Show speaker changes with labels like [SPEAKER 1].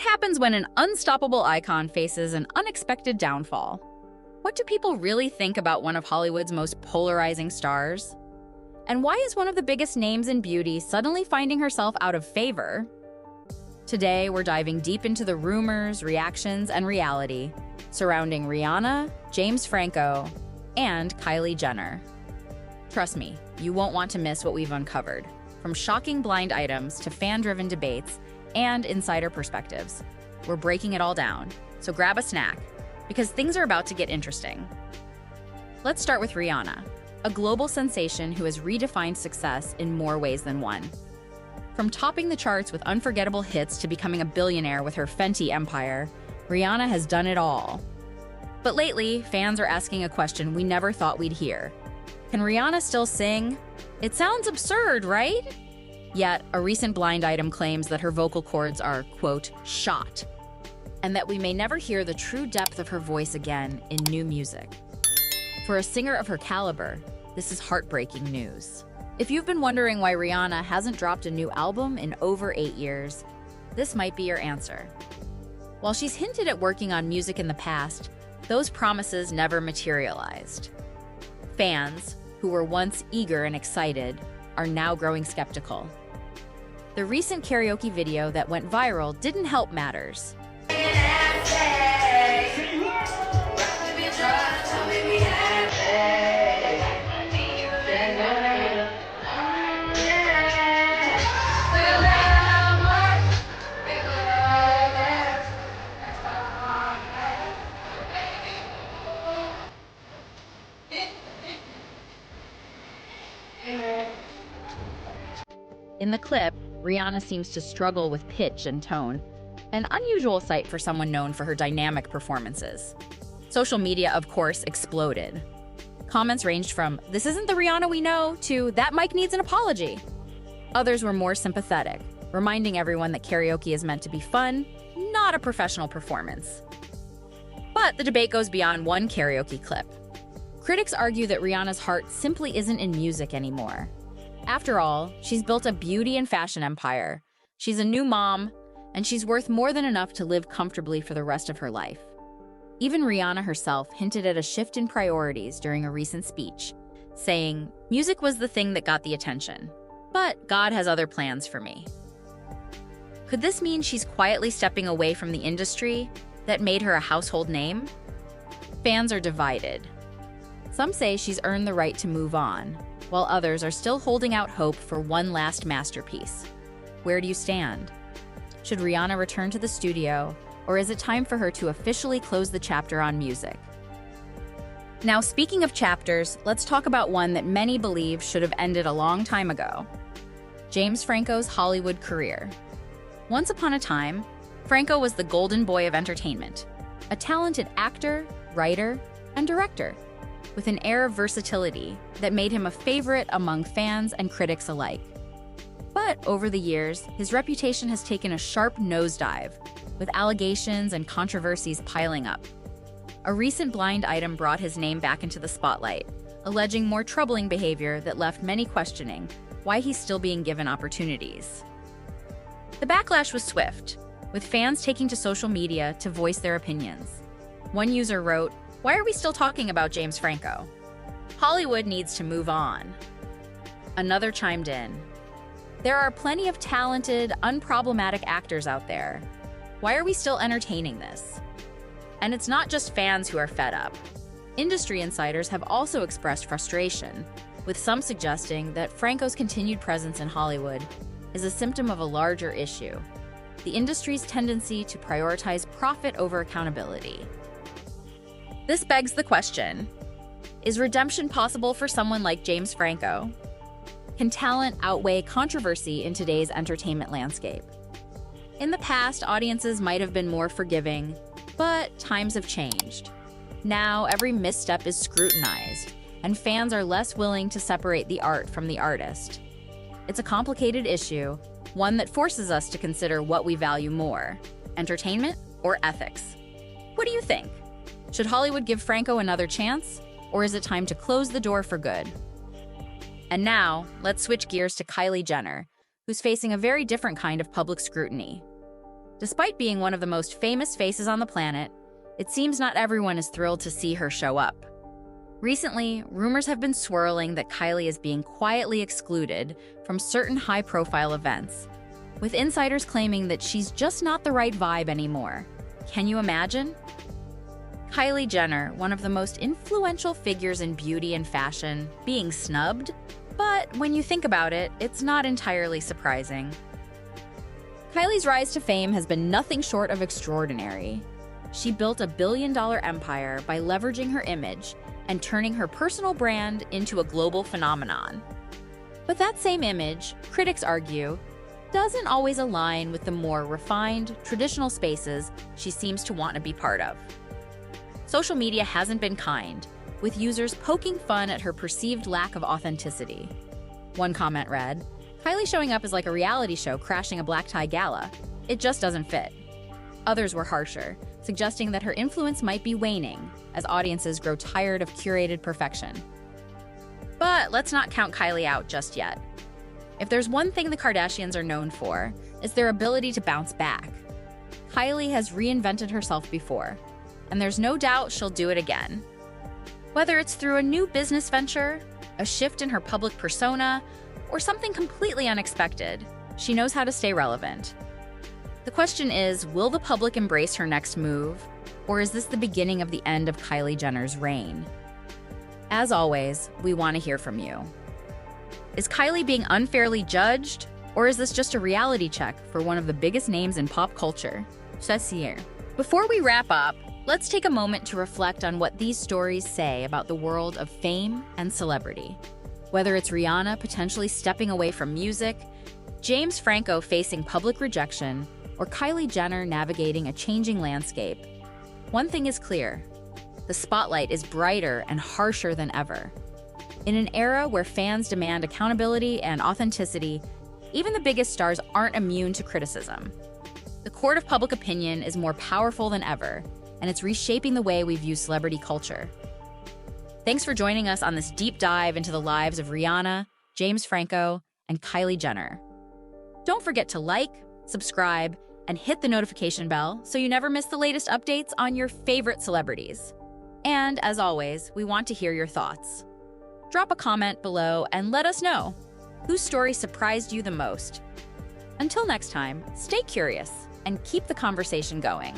[SPEAKER 1] What happens when an unstoppable icon faces an unexpected downfall? What do people really think about one of Hollywood's most polarizing stars? And why is one of the biggest names in beauty suddenly finding herself out of favor? Today, we're diving deep into the rumors, reactions, and reality surrounding Rihanna, James Franco, and Kylie Jenner. Trust me, you won't want to miss what we've uncovered, from shocking blind items to fan-driven debates and insider perspectives. We're breaking it all down, so grab a snack, because things are about to get interesting. Let's start with Rihanna, a global sensation who has redefined success in more ways than one. From topping the charts with unforgettable hits to becoming a billionaire with her Fenty empire, Rihanna has done it all. But lately, fans are asking a question we never thought we'd hear. Can Rihanna still sing? It sounds absurd, right? Yet, a recent blind item claims that her vocal cords are, quote, shot, and that we may never hear the true depth of her voice again in new music. For a singer of her caliber, this is heartbreaking news. If you've been wondering why Rihanna hasn't dropped a new album in over 8 years, this might be your answer. While she's hinted at working on music in the past, those promises never materialized. Fans, who were once eager and excited, are now growing skeptical. The recent karaoke video that went viral didn't help matters. In the clip, Rihanna seems to struggle with pitch and tone, an unusual sight for someone known for her dynamic performances. Social media, of course, exploded. Comments ranged from, "This isn't the Rihanna we know," to "That mic needs an apology." Others were more sympathetic, reminding everyone that karaoke is meant to be fun, not a professional performance. But the debate goes beyond one karaoke clip. Critics argue that Rihanna's heart simply isn't in music anymore. After all, she's built a beauty and fashion empire. She's a new mom, and she's worth more than enough to live comfortably for the rest of her life. Even Rihanna herself hinted at a shift in priorities during a recent speech, saying, "Music was the thing that got the attention, but God has other plans for me." Could this mean she's quietly stepping away from the industry that made her a household name? Fans are divided. Some say she's earned the right to move on, while others are still holding out hope for one last masterpiece. Where do you stand? Should Rihanna return to the studio, or is it time for her to officially close the chapter on music? Now, speaking of chapters, let's talk about one that many believe should have ended a long time ago: James Franco's Hollywood career. Once upon a time, Franco was the golden boy of entertainment, a talented actor, writer, and director, with an air of versatility that made him a favorite among fans and critics alike. But over the years, his reputation has taken a sharp nosedive, with allegations and controversies piling up. A recent blind item brought his name back into the spotlight, alleging more troubling behavior that left many questioning why he's still being given opportunities. The backlash was swift, with fans taking to social media to voice their opinions. One user wrote, "Why are we still talking about James Franco? Hollywood needs to move on." Another chimed in, "There are plenty of talented, unproblematic actors out there. Why are we still entertaining this?" And it's not just fans who are fed up. Industry insiders have also expressed frustration, with some suggesting that Franco's continued presence in Hollywood is a symptom of a larger issue: the industry's tendency to prioritize profit over accountability. This begs the question, is redemption possible for someone like James Franco? Can talent outweigh controversy in today's entertainment landscape? In the past, audiences might have been more forgiving, but times have changed. Now, every misstep is scrutinized, and fans are less willing to separate the art from the artist. It's a complicated issue, one that forces us to consider what we value more: entertainment or ethics. What do you think? Should Hollywood give Franco another chance, or is it time to close the door for good? And now, let's switch gears to Kylie Jenner, who's facing a very different kind of public scrutiny. Despite being one of the most famous faces on the planet, it seems not everyone is thrilled to see her show up. Recently, rumors have been swirling that Kylie is being quietly excluded from certain high-profile events, with insiders claiming that she's just not the right vibe anymore. Can you imagine? Kylie Jenner, one of the most influential figures in beauty and fashion, being snubbed? But when you think about it, it's not entirely surprising. Kylie's rise to fame has been nothing short of extraordinary. She built a billion-dollar empire by leveraging her image and turning her personal brand into a global phenomenon. But that same image, critics argue, doesn't always align with the more refined, traditional spaces she seems to want to be part of. Social media hasn't been kind, with users poking fun at her perceived lack of authenticity. One comment read, "Kylie showing up is like a reality show crashing a black tie gala. It just doesn't fit." Others were harsher, suggesting that her influence might be waning as audiences grow tired of curated perfection. But let's not count Kylie out just yet. If there's one thing the Kardashians are known for, it's their ability to bounce back. Kylie has reinvented herself before, and there's no doubt she'll do it again. Whether it's through a new business venture, a shift in her public persona, or something completely unexpected, she knows how to stay relevant. The question is, will the public embrace her next move, or is this the beginning of the end of Kylie Jenner's reign? As always, we want to hear from you. Is Kylie being unfairly judged, or is this just a reality check for one of the biggest names in pop culture? Before we wrap up, let's take a moment to reflect on what these stories say about the world of fame and celebrity. Whether it's Rihanna potentially stepping away from music, James Franco facing public rejection, or Kylie Jenner navigating a changing landscape, one thing is clear: the spotlight is brighter and harsher than ever. In an era where fans demand accountability and authenticity, even the biggest stars aren't immune to criticism. The court of public opinion is more powerful than ever, and it's reshaping the way we view celebrity culture. Thanks for joining us on this deep dive into the lives of Rihanna, James Franco, and Kylie Jenner. Don't forget to like, subscribe, and hit the notification bell so you never miss the latest updates on your favorite celebrities. And as always, we want to hear your thoughts. Drop a comment below and let us know whose story surprised you the most. Until next time, stay curious and keep the conversation going.